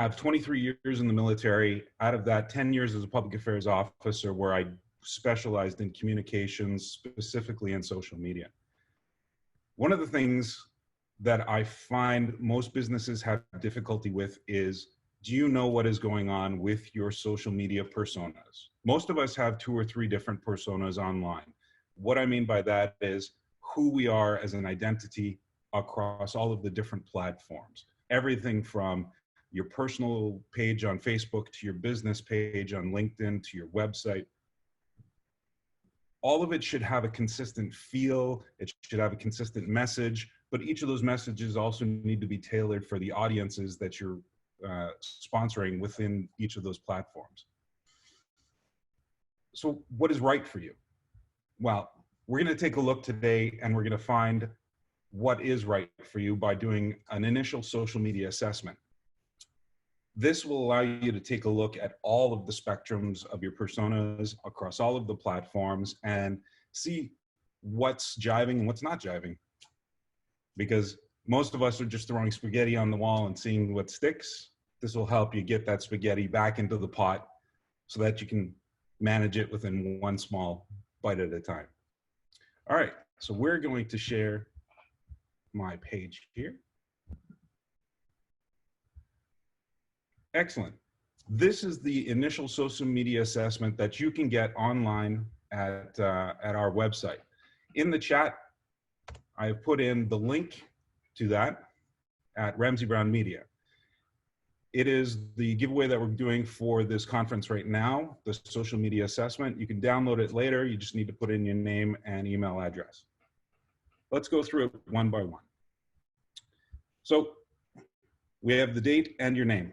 have 23 years in the military. Out of that, 10 years as a public affairs officer, where I specialized in communications, specifically in social media. One of the things that I find most businesses have difficulty with is, do you know what is going on with your social media personas? Most of us have 2 or 3 different personas online. What I mean by that is who we are as an identity across all of the different platforms. Everything from your personal page on Facebook to your business page on LinkedIn to your website. All of it should have a consistent feel. It should have a consistent message, but each of those messages also need to be tailored for the audiences that you're sponsoring within each of those platforms. So what is right for you? Well, we're going to take a look today and we're going to find what is right for you by doing an initial social media assessment. This will allow you to take a look at all of the spectrums of your personas across all of the platforms and see what's jiving and what's not jiving. Because most of us are just throwing spaghetti on the wall and seeing what sticks. This will help you get that spaghetti back into the pot so that you can manage it within one small bite at a time. All right, so we're going to share my page here. Excellent. This is the initial social media assessment that you can get online at our website. In the chat, I have put in the link to that at Ramsay Brown Media. It is the giveaway that we're doing for this conference right now, the social media assessment. You can download it later. You just need to put in your name and email address. Let's go through it one by one. So we have the date and your name.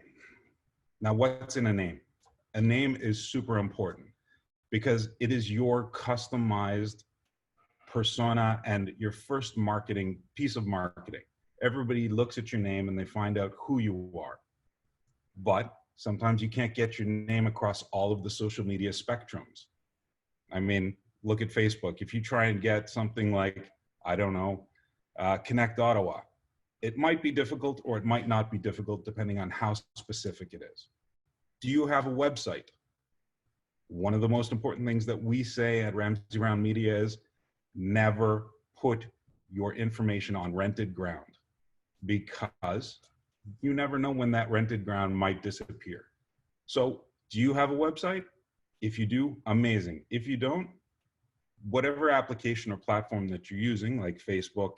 Now, what's in a name? A name is super important because it is your customized persona and your first marketing piece of marketing. Everybody looks at your name and they find out who you are. But sometimes you can't get your name across all of the social media spectrums. I mean, look at Facebook. If you try and get something like, I don't know, Connect Ottawa, it might be difficult or it might not be difficult depending on how specific it is. Do you have a website? One of the most important things that we say at Ramsay Brown Media is never put your information on rented ground, because you never know when that rented ground might disappear. So do you have a website? If you do, amazing. If you don't, whatever application or platform that you're using, like Facebook,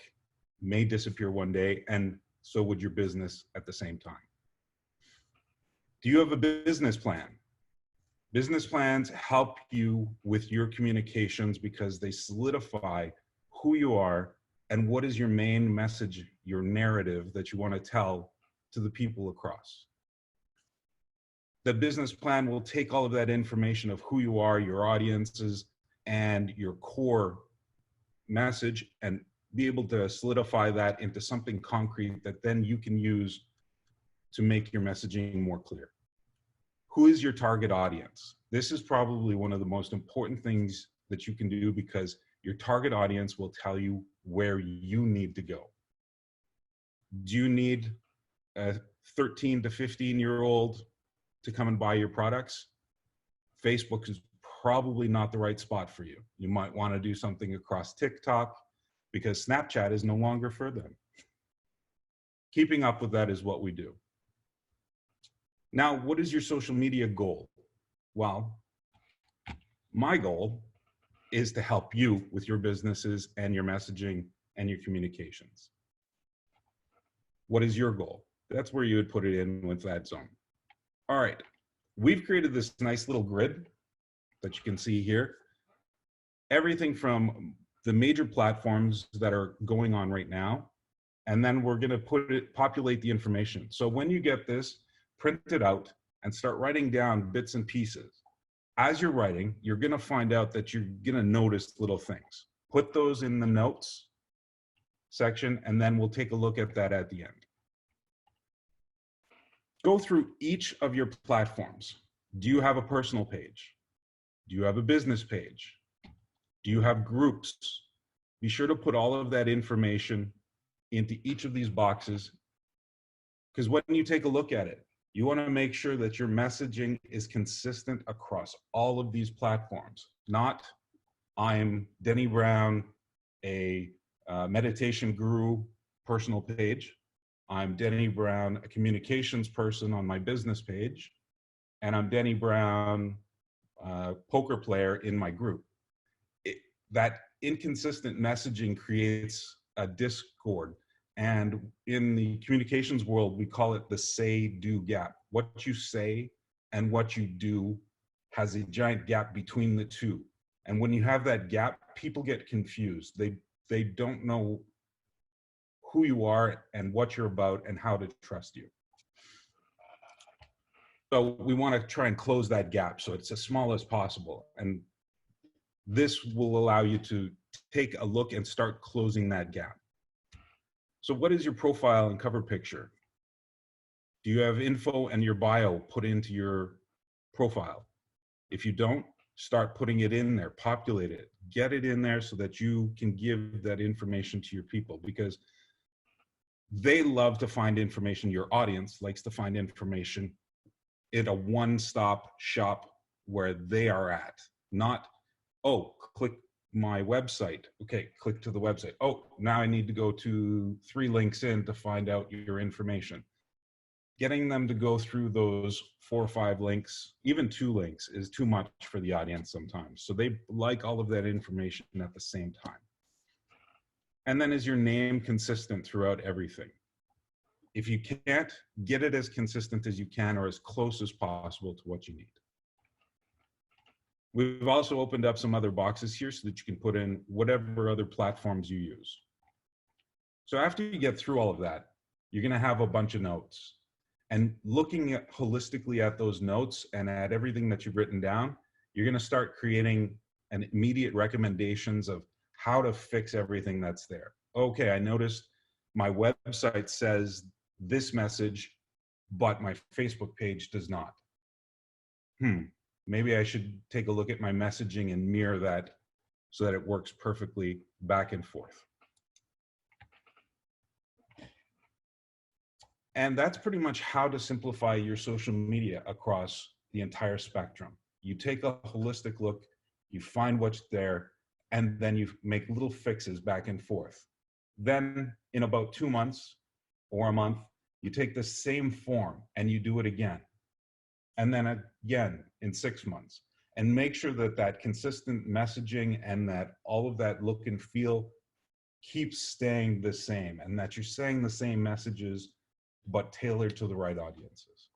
may disappear one day, and so would your business at the same time. Do you have a business plan? Business plans help you with your communications because they solidify who you are and what is your main message, your narrative that you want to tell to the people across. The business plan will take all of that information of who you are, your audiences, and your core message and be able to solidify that into something concrete that then you can use to make your messaging more clear. Who is your target audience? This is probably one of the most important things that you can do because your target audience will tell you where you need to go. Do you need a 13 to 15-year-old to come and buy your products? Facebook is probably not the right spot for you. You might want to do something across TikTok because Snapchat is no longer for them. Keeping up with that is what we do. Now, what is your social media goal? Well, my goal is to help you with your businesses and your messaging and your communications. What is your goal? That's where you would put it in with that zone. All right, we've created this nice little grid that you can see here. Everything from the major platforms that are going on right now, and then we're gonna populate the information. So when you get this, print it out and start writing down bits and pieces. As you're writing, you're gonna find out that you're gonna notice little things. Put those in the notes section, and then we'll take a look at that at the end. Go through each of your platforms. Do you have a personal page? Do you have a business page? Do you have groups? Be sure to put all of that information into each of these boxes, because when you take a look at it, You want to make sure that your messaging is consistent across all of these platforms. Not, I'm Denny Brown, a meditation guru personal page. I'm Denny Brown, a communications person on my business page. And I'm Denny Brown, poker player in my group. That inconsistent messaging creates a discord. And in the communications world, we call it the say-do gap. What you say and what you do has a giant gap between the two. And when you have that gap, people get confused. They don't know who you are and what you're about and how to trust you. So we want to try and close that gap so it's as small as possible. And this will allow you to take a look and start closing that gap. So what is your profile and cover picture? Do you have info and your bio put into your profile? If you don't, start putting it in there, populate it, get it in there so that you can give that information to your people, because they love to find information. Your audience likes to find information in a one-stop shop where they are at, not, oh, click my website. Okay, click to the website. Oh, now I need to go to 3 links in to find out your information. Getting them to go through those 4 or 5 links, even 2 links, is too much for the audience sometimes. So they like all of that information at the same time. And then is your name consistent throughout everything? If you can't, get it as consistent as you can or as close as possible to what you need. We've also opened up some other boxes here so that you can put in whatever other platforms you use. So after you get through all of that, you're going to have a bunch of notes. And looking at holistically at those notes and at everything that you've written down, you're going to start creating an immediate recommendations of how to fix everything that's there. Okay, I noticed my website says this message, but my Facebook page does not. Maybe I should take a look at my messaging and mirror that so that it works perfectly back and forth. And that's pretty much how to simplify your social media across the entire spectrum. You take a holistic look, you find what's there, and then you make little fixes back and forth. Then in about 2 months or a month, you take the same form and you do it again. And then again in 6 months. And make sure that that consistent messaging and that all of that look and feel keeps staying the same, and that you're saying the same messages, but tailored to the right audiences.